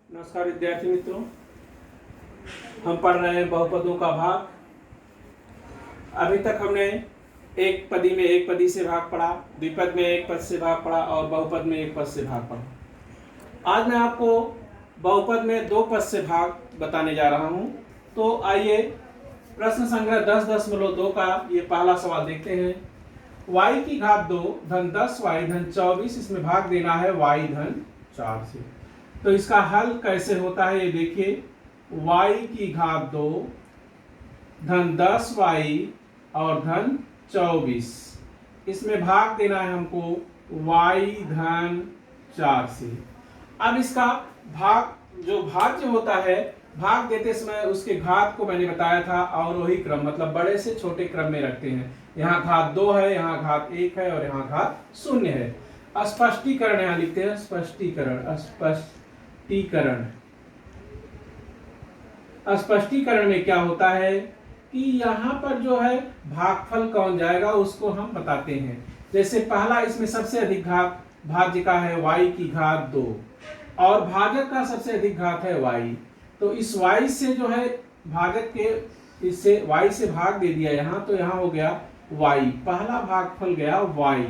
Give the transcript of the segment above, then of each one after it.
नमस्कार विद्यार्थी मित्रों, हम पढ़ रहे हैं बहुपदों का भाग। अभी तक हमने एक पदी में एक पदी से भाग पढ़ा, द्विपद में एक पद से भाग पढ़ा और बहुपद में एक पद से भाग पढ़ा। आज मैं आपको बहुपद में दो पद से भाग बताने जा रहा हूं। तो आइए प्रश्न संग्रह 10.2 का ये पहला सवाल देखते हैं। y की घात 2 धन 10y धन 24, इसमें भाग देना है y धन 4 से। तो इसका हल कैसे होता है ये देखिए। y की घात 2 धन 10y और धन 24, इसमें भाग देना है हमको y धन 4 से। अब इसका भाज्य होता है, भाग देते समय उसके घात को मैंने बताया था और वही क्रम, मतलब बड़े से छोटे क्रम में रखते हैं। यहाँ घात 2 है, यहाँ घात 1 है और यहाँ घात 0 है। स्पष्टीकरण यहाँ लिखते हैं, स्पष्टीकरण में क्या होता है कि यहाँ पर जो है भागफल कौन जाएगा उसको हम बताते हैं। जैसे पहला, इसमें सबसे अधिक घात भाज्य का है y की घात 2 और भाजक का सबसे अधिक घात है y। तो इस y से जो है भाजक के इससे y से भाग दे दिया यहाँ, तो यहाँ हो गया y, पहला भागफल गया y।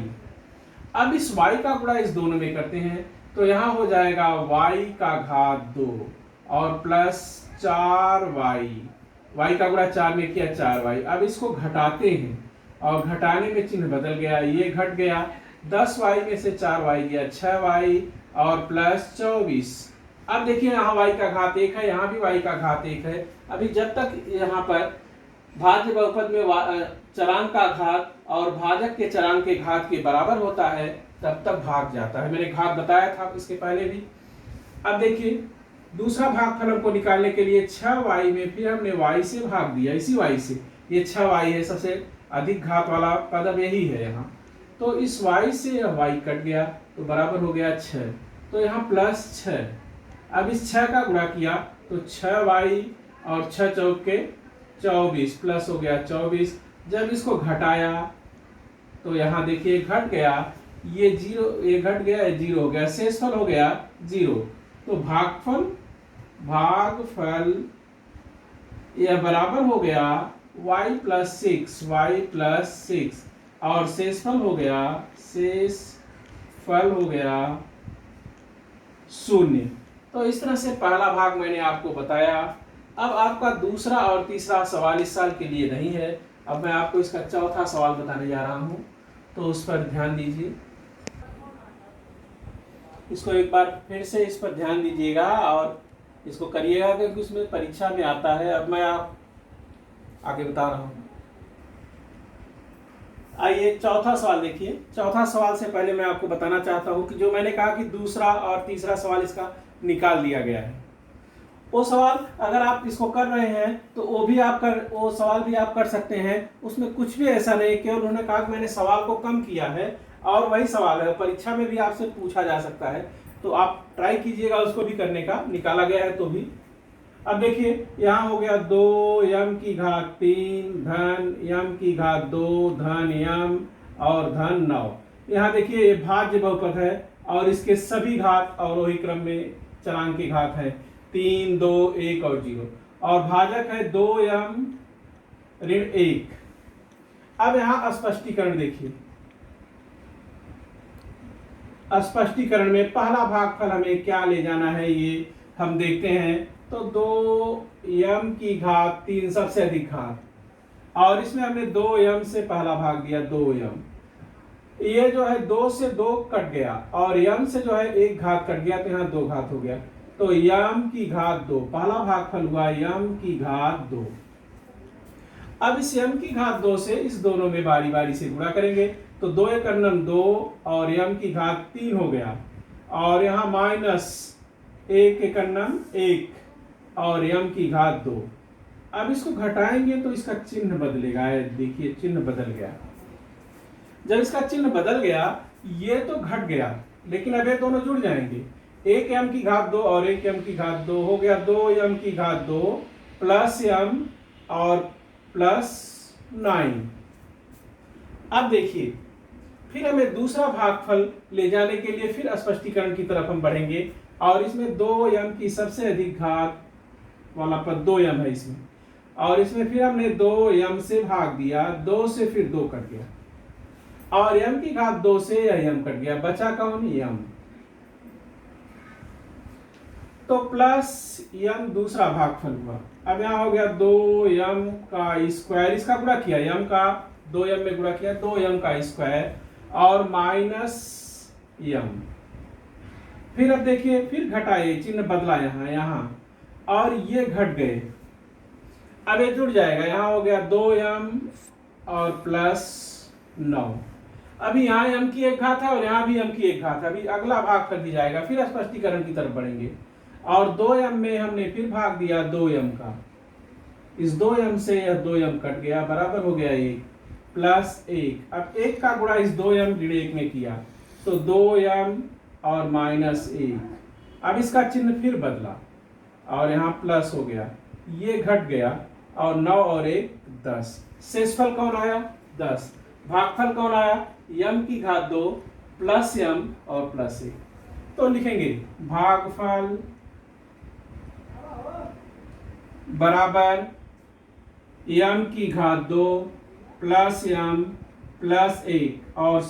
अब इस y का गुणा इस दोनों में करते हैं तो यहाँ हो जाएगा y का घात 2 और प्लस 4y, y का गुणा 4 में किया 4y। अब इसको घटाते हैं और घटाने में चिन्ह बदल गया, ये घट गया, 10y में से 4y गया 6y और प्लस 24। अब देखिए यहाँ y का घात 1 है, यहाँ भी y का घात 1 है। अभी जब तक यहाँ पर भाज्य बहुपद में चरांक का घात और भाजक के चरांक के घात के बराबर होता है तब तक भाग जाता है। मैंने घात बताया था इसके पहले भी। अब देखिए दूसरा भागफल हमको निकालने के लिए 6y में फिर हमने y से भाग दिया, इसी y से। ये 6y है, सबसे अधिक घात वाला पद अब यही है यहाँ। तो इस y से यह y कट गया तो बराबर हो गया 6, तो यहाँ प्लस 6। अब इस 6 का गुणा किया तो 6y और 6 चौके 24 प्लस हो गया 24। जब इसको घटाया तो यहाँ देखिए घट गया, ये 0, ये घट गया, ये 0 हो गया, शेषफल हो गया 0। तो भागफल यह बराबर हो गया y प्लस 6 और शेषफल हो गया 0। तो इस तरह से पहला भाग मैंने आपको बताया। अब आपका दूसरा और तीसरा सवाल इस साल के लिए नहीं है। अब मैं आपको इसका चौथा सवाल बताने जा रहा हूं, तो उस पर ध्यान दीजिए। इसको एक बार फिर से इस पर ध्यान दीजिएगा और इसको करिएगा क्योंकि उसमें परीक्षा में आता है। अब मैं आप आगे बता रहा हूं। आइए चौथा सवाल देखिए। चौथा सवाल से पहले मैं आपको बताना चाहता हूं कि जो मैंने कहा कि दूसरा और तीसरा सवाल इसका निकाल दिया गया है, वो सवाल अगर आप इसको कर रहे हैं तो वो सवाल भी आप कर सकते हैं। उसमें कुछ भी ऐसा नहीं, केवल उन्होंने कहा कि मैंने सवाल को कम किया है और वही सवाल है, परीक्षा में भी आपसे पूछा जा सकता है। तो आप ट्राई कीजिएगा उसको भी करने का, निकाला गया है तो भी। अब देखिए यहाँ हो गया 2m की घात 3 धन m की घात 2 धन m और धन 9। यहाँ देखिए ये भाज्य बहुपद है और इसके सभी घात और वही क्रम में चरांक की घात है 3, 2, 1 और 0 और भाजक है 2m ऋण 1। अब यहाँ स्पष्टीकरण देखिए। स्पष्टीकरण में पहला भागफल हमें क्या ले जाना है ये हम देखते हैं। तो 2m की घात 3 सबसे अधिक घात और इसमें हमने 2m से पहला भाग दिया 2m। ये जो है 2 से 2 कट गया और m से जो है 1 घात कट गया तो यहाँ 2 घात हो गया। तो m की घात 2 पहला भागफल हुआ m की घात 2। अब इस m की घात 2 से इस दोनों में बारी बारी से गुणा करेंगे तो 2 एक 2 और m की घात 3 हो गया और यहाँ माइनस 1 एक 1 और m की घात 2। अब इसको घटाएंगे तो इसका चिन्ह बदलेगा, देखिए चिन्ह बदल गया। जब इसका चिन्ह बदल गया ये तो घट गया, लेकिन अब ये दोनों जुड़ जाएंगे। 1 m की घात 2 और 1 m की घात 2 हो गया 2 m की घात 2 प्लस m और प्लस 9। अब देखिए फिर हमें दूसरा भागफल ले जाने के लिए फिर स्पष्टीकरण की तरफ हम बढ़ेंगे। और इसमें 2m की सबसे अधिक घात वाला पद 2m है इसमें, और इसमें फिर हमने 2m से भाग दिया, 2 से फिर 2 कट गया, और m की घात 2 से यह m कट गया, बचा कौन? m। तो प्लस m दूसरा भागफल हुआ। अब यहाँ हो गया 2m का स्क्वायर, इसका गुणा किया, m का 2m में गुणा किया, 2m का स्क्वायर और माइनस m। फिर अब देखिए, फिर घटाए, चिन्ह बदला यहाँ और ये घट गए। अब ये जुड़ जाएगा, यहाँ हो गया 2m और प्लस 9। अभी यहाँ m की एक घात है और यहाँ भी m की एक घात है। अभी अगला भाग कर दिया जाएगा, फिर स्पष्टीकरण की तरफ बढ़ेंगे। और 2m में हमने फिर भाग दिया 2m का, इस 2m से यह 2m कट गया, बराबर हो गया 1 प्लस 1। अब 1 का गुणा इस 2m ऋण 1 में किया तो 2m और माइनस 1। अब इसका चिन्ह फिर बदला और यहाँ प्लस हो गया, ये घट गया और 9 और 1 10। शेषफल कौन आया? 10। भागफल कौन आया? m की घात 2 प्लस m और प्लस 1। तो लिखेंगे भागफल बराबर m की घात 2 प्लस m प्लस 1 और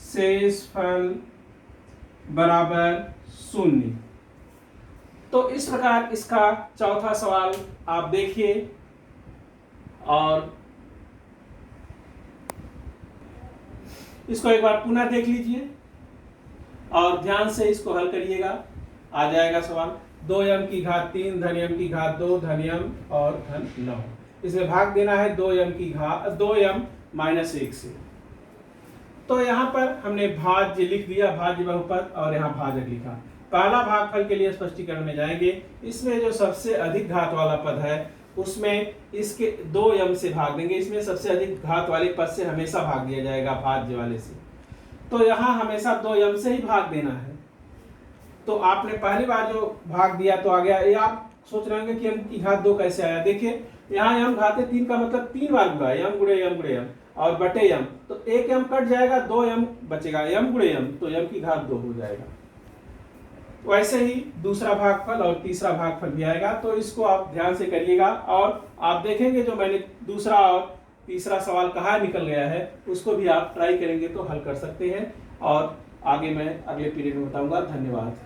शेषफल बराबर 0। तो इस प्रकार इसका चौथा सवाल आप देखिए और इसको एक बार पुनः देख लीजिए और ध्यान से इसको हल करिएगा। आ जाएगा सवाल 2m की घात 3 धन m की घात 2 धन m और धन 9। इसमें भाग देना है 2m माइनस 1 से। तो यहाँ पर हमने भाज्य लिख दिया, भाज्य बहुपद, और यहाँ भाजक लिखा। पहला भागफल के लिए स्पष्टीकरण में जाएंगे। इसमें जो सबसे अधिक घात वाला पद है उसमें इसके 2m से भाग देंगे। इसमें सबसे अधिक घात वाले पद से हमेशा भाग दिया जाएगा, भाज्य वाले से। तो यहाँ हमेशा 2m से ही भाग देना है। तो आपने पहली बार जो भाग दिया तो आ गया। ये आप सोच रहे होंगे कि m की घात 2 कैसे आया। देखिए यहाँ m घाते 3 का मतलब 3 बार हुआ, m गुणे m और बटे m, तो 1 m कट जाएगा, 2m बचेगा, m गुणे m, तो m की घात 2 हो जाएगा। वैसे ही दूसरा भागफल और तीसरा भागफल भी आएगा। तो इसको आप ध्यान से करिएगा और आप देखेंगे जो मैंने दूसरा और तीसरा सवाल कहाँ निकल गया है उसको भी आप ट्राई करेंगे तो हल कर सकते हैं। और आगे मैं अगले पीरियड में बताऊंगा। धन्यवाद।